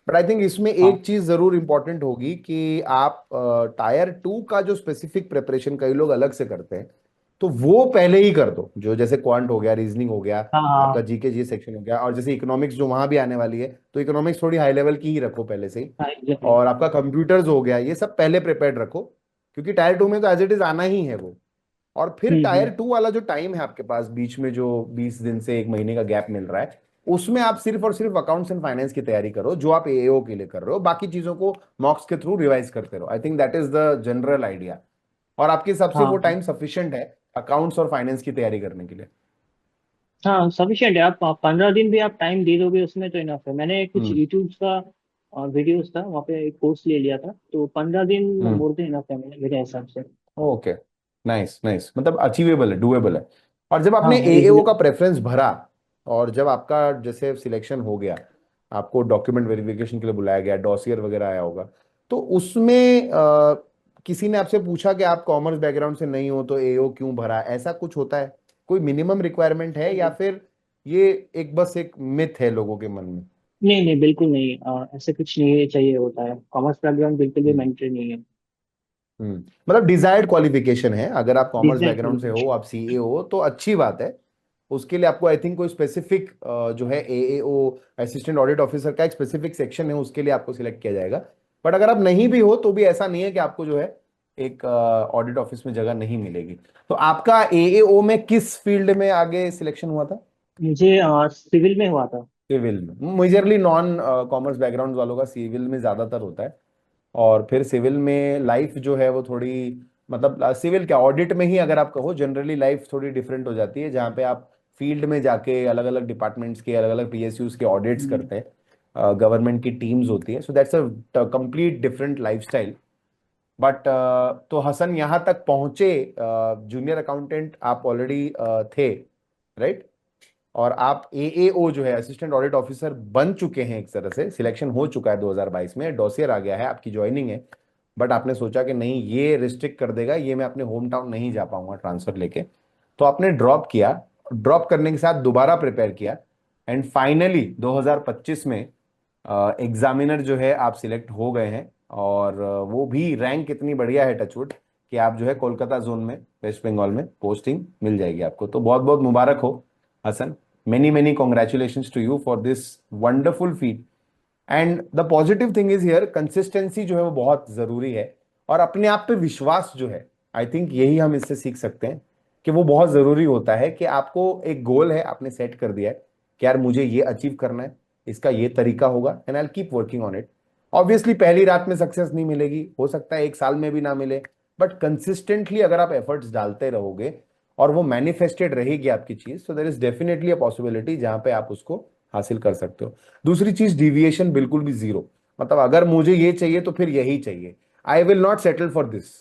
बट आई थिंक इसमें हाँ। एक चीज जरूर इंपॉर्टेंट होगी कि आप टायर टू का जो स्पेसिफिक प्रिपरेशन कई लोग अलग से करते हैं, तो वो पहले ही कर दो, जो जैसे क्वांट हो गया, रीजनिंग हो गया, हाँ आपका हाँ जीके जी सेक्शन हो गया, और जैसे इकोनॉमिक्स जो वहां भी आने वाली है, तो इकोनॉमिक्स थोड़ी हाई लेवल की ही रखो पहले से ही। हाँ एग्जैक्टली। और आपका कंप्यूटर्स हो गया, ये सब पहले प्रिपेयर्ड रखो, क्योंकि टायर टू में तो एज इट इज आना ही है वो। और फिर टायर हम्म। टू वाला जो टाइम है आपके पास बीच में, जो 20 दिन से 1 महीने का गैप मिल रहा है, उसमें आप सिर्फ और सिर्फ अकाउंट्स एंड फाइनेंस की तैयारी करो, जो आप एओ के लिए कर रहे हो, बाकी चीजों को मॉक्स के थ्रू रिवाइज करते रहो। I think that is the general idea. और आपके हिसाब से वो हाँ टाइम सफिशिएंट है अकाउंट्स और फाइनेंस की तैयारी करने के लिए? हाँ सफिशिएंट है। आप 15 दिन भी आप टाइम दे दोगे उसमें तो इनफ है। मैंने कुछ हम्म यूट्यूब का वीडियोस था, वहाँ पे एक कोर्स ले लिया था, तो 15 दिन हम्म मोर देन इनफ है मेरे हिसाब से। ओके। नाइस नाइस, मतलब अचीवेबल है, डूएबल है। और जब आपने हाँ एएओ इजीली। का प्रेफरेंस भरा, और जब आपका जैसे सिलेक्शन हो गया, आपको डॉक्यूमेंट वेरिफिकेशन के लिए बुलाया गया, डॉसियर वगैरह आया होगा, तो उसमें किसी ने आपसे पूछा कि आप कॉमर्स बैकग्राउंड से नहीं हो तो एओ क्यों भरा, ऐसा कुछ होता है? कोई मिनिमम रिक्वायरमेंट है, या फिर ये एक बस एक मिथ है लोगों के मन में? नहीं नहीं बिल्कुल नहीं, ऐसे कुछ नहीं चाहिए होता है, कॉमर्स बैकग्राउंड बिल्कुल भी हम्म मैंडेटरी नहीं है। मतलब डिजायर्ड क्वालिफिकेशन है, अगर आप कॉमर्स डिजाइन बैकग्राउंड से हो, क्वालिफिकेशन। आप सीए हो, तो अच्छी बात है। उसके लिए आपको आई थिंक कोई स्पेसिफिक जो है एएओ, असिस्टेंट ऑडिट ऑफिसर का एक स्पेसिफिक सेक्शन है, उसके लिए आपको सिलेक्ट किया जाएगा। बट अगर आप नहीं भी हो तो भी ऐसा नहीं है कि आपको जो है एक ऑडिट ऑफिस में जगह नहीं मिलेगी। तो आपका एएओ में किस फील्ड में आगे सिलेक्शन हुआ था? मुझे सिविल में हुआ था। सिविल में। मेजरली नॉन कॉमर्स बैकग्राउंड वालों का सिविल में ज्यादातर होता है। और फिर सिविल में लाइफ जो है वो थोड़ी, मतलब सिविल क्या, ऑडिट में ही अगर आप कहो, जनरली लाइफ थोड़ी डिफरेंट हो जाती है, जहाँ पे आप फील्ड में जाके अलग अलग डिपार्टमेंट्स के, अलग अलग पीएसयूज के ऑडिट्स हम्म। करते हैं, गवर्नमेंट की टीम्स होती है, so that's a complete different lifestyle. But तो हसन यहाँ तक पहुंचे, जूनियर अकाउंटेंट आप ऑलरेडी थे, राइट? और आप एएओ जो है, असिस्टेंट ऑडिट ऑफिसर बन चुके हैं, एक तरह से सिलेक्शन हो चुका है 2022 में, डॉसियर आ गया है, आपकी ज्वाइनिंग है। बट आपने सोचा कि नहीं, ये रिस्ट्रिक्ट कर देगा, ये मैं अपने होम टाउन नहीं जा पाऊंगा ट्रांसफर लेके, तो आपने ड्रॉप किया। ड्रॉप करने के साथ दोबारा प्रिपेयर किया, एंड फाइनली 2025 में एग्जामिनर जो है आप सिलेक्ट हो गए हैं। और वो भी रैंक इतनी बढ़िया है, टचवुड, कि आप जो है कोलकाता जोन में, वेस्ट बंगाल में पोस्टिंग मिल जाएगी आपको। तो बहुत बहुत मुबारक हो Hasan, many many congratulations to you for this wonderful feat. And the positive thing is here, consistency जो है वो बहुत जरूरी है, और अपने आप पे विश्वास जो है, आई थिंक यही हम इससे सीख सकते हैं, कि वो बहुत जरूरी होता है। कि आपको एक गोल है, आपने सेट कर दिया है कि यार मुझे ये अचीव करना है, इसका ये तरीका होगा, and I keep working on it. Obviously पहली रात में सक्सेस नहीं मिलेगी, हो सकता है एक साल में भी ना मिले, बट कंसिस्टेंटली अगर आप एफर्ट्स डालते रहोगे, और वो मैनिफेस्टेड रहेगी आपकी चीज, तो there is definitely a possibility जहां पे आप उसको हासिल कर सकते हो। दूसरी चीज, डिविएशन बिल्कुल भी जीरो। मतलब अगर मुझे ये चाहिए तो फिर यही चाहिए, I will not settle for this.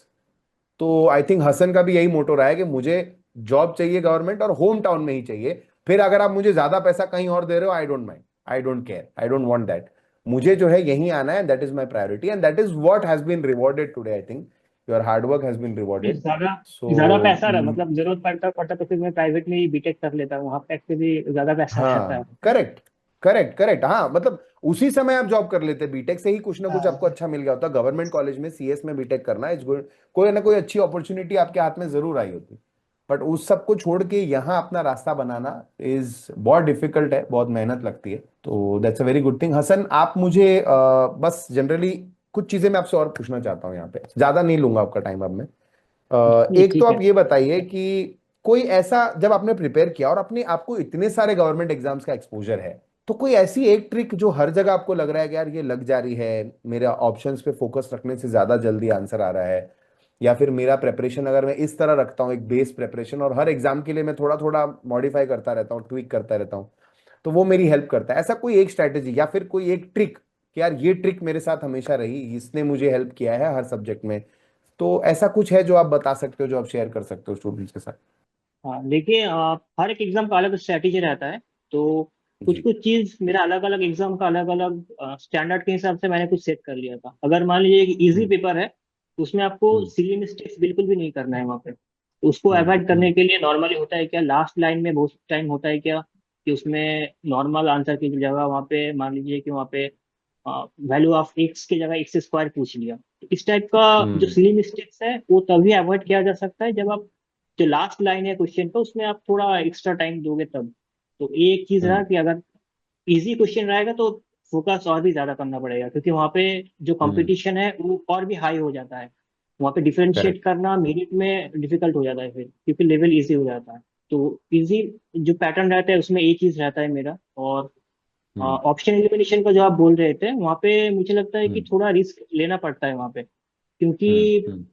तो आई थिंक हसन का भी यही मोटो रहा है कि मुझे जॉब चाहिए गवर्नमेंट, और होम टाउन में ही चाहिए। फिर अगर आप मुझे ज्यादा पैसा कहीं और दे रहे हो, I don't mind, I don't care, I don't want that. मुझे जो है यहीं आना है, that is my priority, and that is what has been rewarded today. I think your hard work has been rewarded. ज्यादा सो ज्यादा पैसा रहा, मतलब जरूरत पड़ता पड़ता तो फिर मैं प्राइवेट में ही बीटेक कर लेता हूँ, वहां पे एक्चुअली ज्यादा पैसा रहता है। हाँ, करेक्ट, करेक्ट, करेक्ट। हाँ, मतलब उसी समय आप जॉब कर लेते, बीटेक से ही कुछ ना कुछ आपको हाँ अच्छा मिल गया होता। गवर्नमेंट कॉलेज में सीएस में बीटेक करना इज गुड, कोई ना कोई अच्छी अपॉर्चुनिटी आपके हाथ में जरूर आई होती। बट उस सब को छोड़ के यहाँ अपना रास्ता बनाना इज बहुत डिफिकल्ट है, बहुत मेहनत लगती है। तो that's a very good thing. Hasan, आप मुझे बस जनरली कुछ चीजें मैं आपसे और पूछना चाहता हूँ, यहाँ पे ज्यादा नहीं लूंगा आपका टाइम अब मैं। नहीं एक तो ठीक है। आप ये बताइए कि कोई ऐसा, जब आपने प्रिपेयर किया और अपने आपको इतने सारे गवर्नमेंट एग्जाम्स का एक्सपोजर है, तो कोई ऐसी एक ट्रिक जो हर जगह आपको लग रहा है कि यार ये लग जा रही है, मेरे ऑप्शंस पे फोकस रखने से ज्यादा जल्दी आंसर आ रहा है, या फिर मेरा प्रेपरेशन अगर मैं इस तरह रखता हूँ, एक बेस प्रेपरेशन, और हर एग्जाम के लिए मैं थोड़ा थोड़ा मॉडिफाई करता रहता हूँ, ट्वीक करता रहता हूँ, तो वो मेरी हेल्प करता है। ऐसा कोई एक स्ट्रैटेजी या फिर कोई एक ट्रिक कि यार ये ट्रिक मेरे साथ हमेशा रही, इसने मुझे हेल्प किया है हर सब्जेक्ट में, तो ऐसा कुछ है जो आप बता सकते हो, जो आप शेयर कर सकते हो स्टूडेंट्स के साथ? हाँ देखिए, हर एक एग्जाम का अलग स्ट्रैटेजी रहता है। तो कुछ जी। कुछ चीज मेरा अलग अलग एग्जाम का अलग अलग स्टैंडर्ड के हिसाब से मैंने कुछ सेट कर लिया था। अगर मान लीजिए एक इजी हम्म। पेपर है तो उसमें आपको हम्म। सिली मिस्टेक्स बिल्कुल भी नहीं करना है वहाँ पे। तो उसको हम्म। अवॉइड करने के लिए नॉर्मली होता है क्या, लास्ट लाइन में बहुत टाइम होता है क्या कि उसमें नॉर्मल आंसर की जगह वहाँ पे मान लीजिए कि वहाँ पे वैल्यू ऑफ एक्स की जगह एक्स स्क्वायर पूछ लिया। तो इस टाइप का जो हम्म। सिली मिस्टेक्स है वो तभी अवॉइड किया जा सकता है जब आप जो लास्ट लाइन है क्वेश्चन का उसमें आप थोड़ा एक्स्ट्रा टाइम दोगे तब। तो एक चीज रहा हम्म। कि अगर इजी क्वेश्चन रहेगा तो फोकस और भी ज्यादा करना पड़ेगा, क्योंकि वहाँ पे जो हम्म। कंपटीशन है वो और भी हाई हो जाता है। वहाँ पे डिफरेंशिएट करेक्ट। करना मेरिट में डिफिकल्ट हो जाता है फिर, क्योंकि लेवल इजी हो जाता है। तो इजी जो पैटर्न रहता है उसमें एक चीज रहता है मेरा। और हम्म। ऑप्शन एलिमिनेशन का जो आप बोल रहे थे, वहाँ पे मुझे लगता है कि हम्म। थोड़ा रिस्क लेना पड़ता है वहाँ पे, हम्म। क्योंकि हम्म।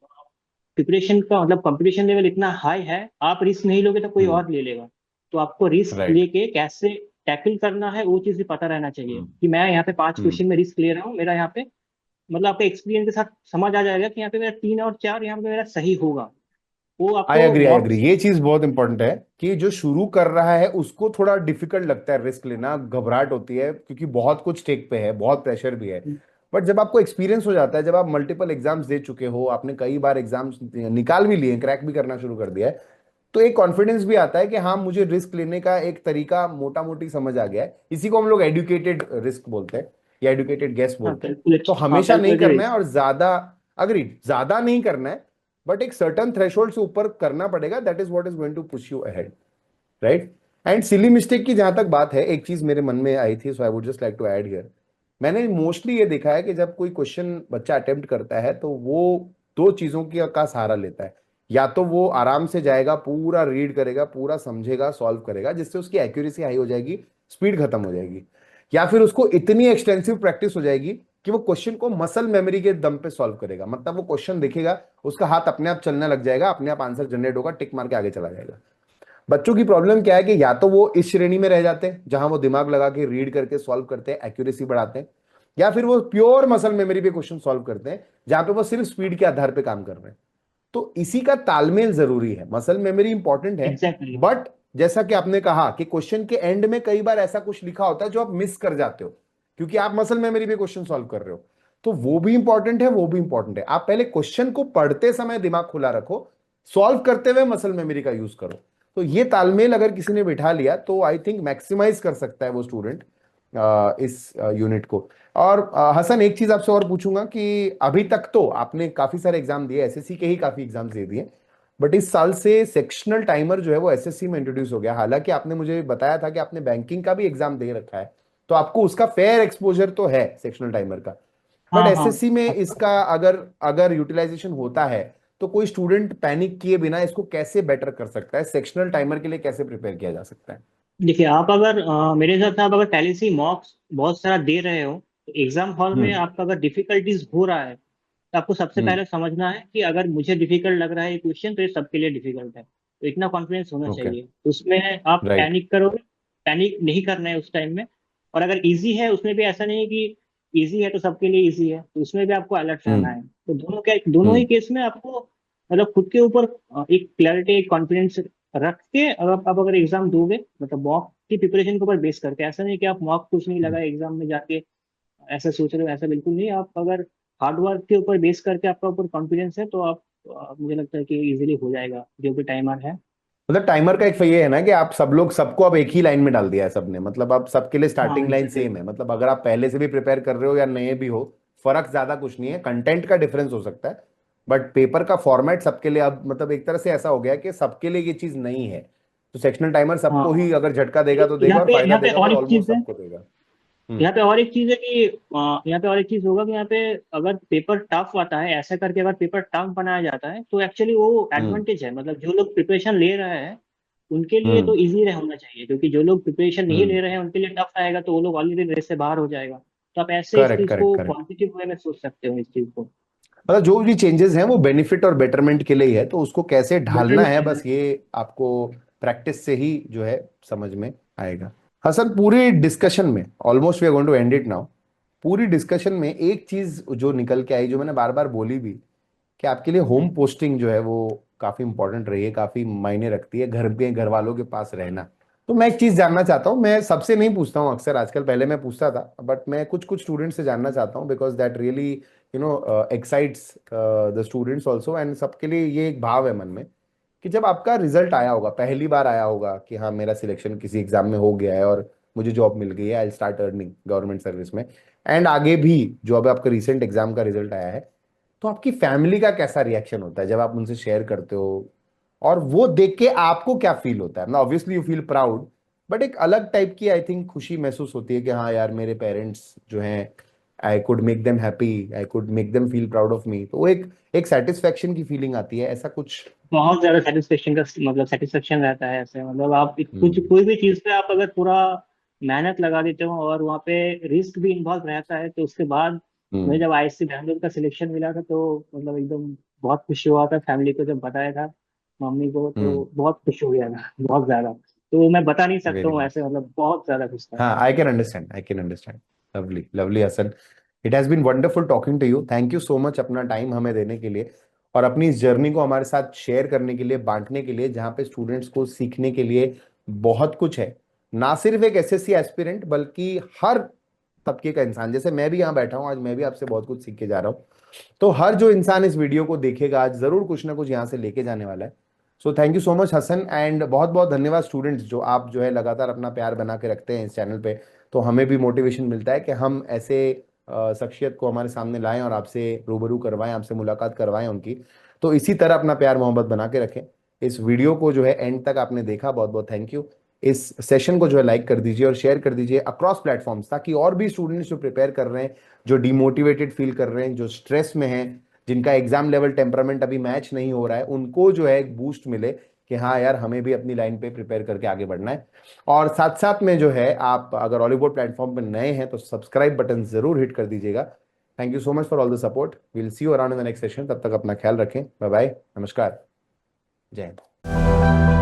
प्रिपरेशन का मतलब कंपटीशन लेवल इतना हाई है, आप रिस्क नहीं लोगे तो कोई हम्म। और ले लेगा। तो आपको रिस्क राइट। लेके कैसे टैकल करना है वो चीज़ भी पता रहना चाहिए हम्म। कि मैं यहाँ पे 5 क्वेश्चन हम्म। में रिस्क ले रहा हूँ, मेरा यहाँ पे मतलब आपके एक्सपीरियंस के साथ समझ आ जाएगा कि यहाँ पे मेरा 3 और 4 यहाँ पे मेरा सही होगा। वो आई आपको एग्री, आई बहुत। एग्री। ये चीज बहुत इंपॉर्टेंट है कि जो शुरू कर रहा है उसको थोड़ा डिफिकल्ट लगता है रिस्क लेना, घबराहट होती है, क्योंकि बहुत कुछ टेक पे है, बहुत प्रेशर भी है। बट जब आपको एक्सपीरियंस हो जाता है, जब आप मल्टीपल एग्जाम्स दे चुके हो, आपने कई बार एग्जाम्स निकाल भी लिए, क्रैक भी करना शुरू कर दिया है, तो एक कॉन्फिडेंस भी आता है कि हाँ, मुझे रिस्क लेने का एक तरीका मोटा मोटी समझ आ गया है। इसी को हम लोग एडुकेटेड रिस्क बोलते हैं, या एडुकेटेड गेस हाँ बोलते हैं। कैलकुलेट तो हाँ हमेशा नहीं कैलकुलेटेड करना है, रिस्क। और ज्यादा, अग्रीड, ज्यादा नहीं करना है, बट एक सर्टन थ्रेशोल्ड से ऊपर करना पड़ेगा। That is what is going to push you ahead, right? And silly mistake की जहां तक बात है, एक चीज मेरे मन में आई थी, so I would just like to add here. मैंने मोस्टली ये देखा है कि जब कोई क्वेश्चन बच्चा अटेम्प्ट करता है, तो वो दो चीजों की का सहारा लेता है। या तो वो आराम से जाएगा, पूरा रीड करेगा, पूरा समझेगा, सॉल्व करेगा, जिससे उसकी एक्यूरेसी हाई हो जाएगी, स्पीड खत्म हो जाएगी। या फिर उसको इतनी एक्सटेंसिव प्रैक्टिस हो जाएगी कि वो क्वेश्चन को मसल मेमोरी के दम पे सॉल्व करेगा। मतलब वो क्वेश्चन देखेगा, उसका हाथ अपने आप चलने लग जाएगा, अपने आप आंसर जनरेट होगा, टिक मार के आगे चला जाएगा। बच्चों की प्रॉब्लम क्या है कि या तो वो इस श्रेणी में रह जाते हैं जहां वो दिमाग लगा के रीड करके सॉल्व करते हैं, एक्यूरेसी बढ़ाते हैं, या फिर वो प्योर मसल मेमोरी पे क्वेश्चन सॉल्व करते हैं, जहां पे वो सिर्फ स्पीड के आधार पे काम कर रहे हैं। तो इसी का तालमेल जरूरी है। मसल मेमोरी इंपॉर्टेंट है, एग्जैक्टली। बट जैसा कि आपने कहा कि क्वेश्चन के एंड में कई बार ऐसा कुछ लिखा होता है जो आप मिस कर जाते हो, क्योंकि आप मसल मेमोरी पे क्वेश्चन सॉल्व कर रहे हो। तो वो भी इंपॉर्टेंट है, वो भी इंपॉर्टेंट है। आप पहले क्वेश्चन को पढ़ते समय दिमाग खुला रखो, सॉल्व करते हुए मसल मेमोरी का यूज करो। तो ये तालमेल अगर किसी ने बिठा लिया, तो आई थिंक मैक्सिमाइज कर सकता है वो स्टूडेंट इस यूनिट को। और हसन, एक चीज आपसे और पूछूंगा कि अभी तक तो आपने काफी सारे एग्जाम दिए, एसएससी के ही काफी एग्जाम दे दिए, बट इस साल से सेक्शनल टाइमर जो है वो एसएससी में इंट्रोड्यूस हो गया। हालांकि आपने मुझे बताया था कि आपने बैंकिंग का भी एग्जाम दे रखा है, तो आपको उसका फेयर एक्सपोजर तो है सेक्शनल टाइमर का। बट हाँ हाँ। एसएससी में इसका अगर अगर यूटिलाइजेशन होता है, तो कोई स्टूडेंट पैनिक किए बिना इसको कैसे बेटर कर सकता है? सेक्शनल टाइमर के लिए कैसे प्रिपेयर किया जा सकता है? देखिए, आप अगर मेरे हिसाब से आप अगर पहले से ही मॉक्स बहुत सारा दे रहे हो तो एग्जाम हॉल में हम्म। आपका अगर डिफिकल्टीज हो रहा है तो आपको सबसे हम्म। पहले समझना है कि अगर मुझे डिफिकल्ट लग रहा है ये क्वेश्चन तो ये सबके लिए डिफिकल्ट है। तो इतना कॉन्फिडेंस होना ओके। चाहिए, तो उसमें आप राइट। पैनिक करोगे, पैनिक नहीं करना है उस टाइम में। और अगर इजी है उसमें भी ऐसा नहीं है कि इजी है तो सबके लिए इजी है, तो उसमें भी आपको अलर्ट रहना हम्म। है। तो दोनों ही हम्म। केस में आपको मतलब खुद के ऊपर एक क्लैरिटी, एक कॉन्फिडेंस रख के और आप अगर एग्जाम दोगे, मतलब मॉक की प्रिपरेशन के ऊपर बेस करके, ऐसा नहीं कि आप मॉक कुछ नहीं लगा एग्जाम में जाके ऐसा सोच रहे हो, ऐसा बिल्कुल नहीं। आप अगर हार्ड वर्क के ऊपर बेस करके आपका ऊपर कॉन्फिडेंस है तो आप मुझे लगता है कि इजीली हो जाएगा जो भी टाइमर है। मतलब टाइमर का एक ये है ना कि आप सब लोग सबको अब एक ही लाइन में डाल दिया है सबने, मतलब अब सबके लिए हाँ स्टार्टिंग लाइन एग्जैक्टली। सेम है। मतलब अगर आप पहले से भी प्रिपेयर कर रहे हो या नए भी हो, फर्क ज्यादा कुछ नहीं है, कंटेंट का डिफरेंस हो सकता है, बट पेपर का फॉर्मेट सबके लिए अब मतलब एक तरह से ऐसा हो गया है कि सबके लिए ये चीज नहीं है। तो सेक्शनल टाइमर सबको ही हाँ अगर झटका देगा तो देगा, और फायदा यहाँ पे देगा और तो एक ऑलमोस्ट चीज है। सबको देगा। हम्म। यहाँ पे और एक चीज है कि यहाँ पे और एक चीज होगा कि यहाँ पे अगर पेपर टफ आता है ऐसा करके, अगर पेपर टफ बनाया जाता है तो एक्चुअली वो हम्म। एडवांटेज है। मतलब जो लोग प्रिपरेशन ले रहे हैं उनके लिए तो हम्म। इजी रह होना चाहिए, क्योंकि जो लोग प्रिपरेशन नहीं हम्म। ले रहे हैं उनके लिए टफ आएगा तो वो लोग ऑलरेडी रेस से बाहर हो जाएगा। तो आप ऐसे इस करेक्ट चीज करेक्ट को करेक्ट। पॉजिटिव वे में सोच सकते हो इस चीज को। मतलब जो भी चेंजेस हैं वो बेनिफिट और बेटरमेंट के लिए ही है, तो उसको कैसे ढालना बेटरमेंट है है। बस ये आपको प्रैक्टिस से ही जो है समझ में आएगा। हसन, पूरी डिस्कशन में almost we are going to end it now. पूरी डिस्कशन में एक चीज जो निकल के आई, जो मैंने बार बार बोली भी, कि आपके लिए होम पोस्टिंग जो है वो काफी इंपॉर्टेंट रही है, काफी मायने रखती है, घर पे घर वालों के पास रहना। तो मैं एक चीज जानना चाहता हूँ, मैं सबसे नहीं पूछता हूँ अक्सर आजकल, पहले मैं पूछता था, बट मैं कुछ कुछ स्टूडेंट से जानना चाहता हूँ, because that really excites the students also, and सबके लिए ये एक भाव है मन में कि जब आपका रिजल्ट आया होगा, पहली बार आया होगा कि हाँ मेरा सिलेक्शन किसी एग्जाम में हो गया है और मुझे जॉब मिल गई है, I start earning government service में, एंड आगे भी जो अब आपका रिसेंट एग्जाम का रिजल्ट आया है, तो आपकी फैमिली का कैसा रिएक्शन होता है जब आप उनसे शेयर करते हो, और वो देख के आपको क्या फील होता है? ना obviously you feel proud, but एक अलग टाइप की आई थिंक खुशी महसूस होती है कि हाँ यार मेरे पेरेंट्स जो हैं, I could make them happy, I could make them feel proud of me, तो वो एक एक सेटिस्फेक्शन की फीलिंग आती है, ऐसा कुछ? बहुत ज्यादा सेटिस्फेक्शन का मतलब सेटिस्फेक्शन रहता है ऐसे। मतलब आप कुछ हम्म। कोई भी चीज पे आप अगर पूरा मेहनत लगा देते हो और वहाँ पे रिस्क भी इन्वॉल्व रहता है, तो उसके बाद मुझे हम्म। जब आईआईएससी बैंगलोर का सिलेक्शन मिला था तो मतलब एकदम बहुत खुशी हुआ था। फैमिली को जब बताया था, मम्मी को, हम्म। तो बहुत खुश हो गया था बहुत ज्यादा। तो मैं बता नहीं सकता वेरी हूँ नाइस। ऐसे, मतलब बहुत ज्यादा खुश था। हाँ, I can understand, I can understand. Lovely lovely Hasan, it has been wonderful talking to you, thank you so much अपना टाइम हमें देने के लिए, और अपनी इस जर्नी को हमारे साथ शेयर करने के लिए, बांटने के लिए, जहाँ पे स्टूडेंट्स को सीखने के लिए बहुत कुछ है। ना सिर्फ एक एसएससी एस्पिरेंट, बल्कि हर तबके का इंसान, जैसे मैं भी यहाँ बैठा हूँ आज, मैं भी आपसे बहुत कुछ सीख के जा रहा हूँ, तो हर जो इंसान इस वीडियो को देखेगा आज जरूर कुछ ना कुछ यहाँ से लेके जाने वाला है। So thank you so much Hasan, and बहुत बहुत धन्यवाद स्टूडेंट्स, जो आप जो है लगातार अपना प्यार बना के रखते हैं इस चैनल पे। तो हमें भी मोटिवेशन मिलता है कि हम ऐसे शख्सियत को हमारे सामने लाएं और आपसे रूबरू करवाएं, आपसे मुलाकात करवाएं उनकी। तो इसी तरह अपना प्यार मोहब्बत बना के रखें। इस वीडियो को जो है एंड तक आपने देखा, बहुत बहुत थैंक यू। इस सेशन को जो है लाइक कर दीजिए और शेयर कर दीजिए अक्रॉस प्लेटफॉर्म्स, ताकि और भी स्टूडेंट्स जो प्रिपेयर कर रहे हैं, जो डिमोटिवेटेड फील कर रहे हैं, जो स्ट्रेस में हैं, जिनका एग्जाम लेवल टेम्परामेंट अभी मैच नहीं हो रहा है, उनको जो है एक बूस्ट मिले कि हाँ यार हमें भी अपनी लाइन पे प्रिपेयर करके आगे बढ़ना है। और साथ साथ में जो है, आप अगर हॉलीवुड प्लेटफॉर्म पे नए हैं तो सब्सक्राइब बटन जरूर हिट कर दीजिएगा। Thank you so much for all the support, will see you around in the next session, तब तक अपना ख्याल रखें, बाय बाय, नमस्कार, जय हिंद।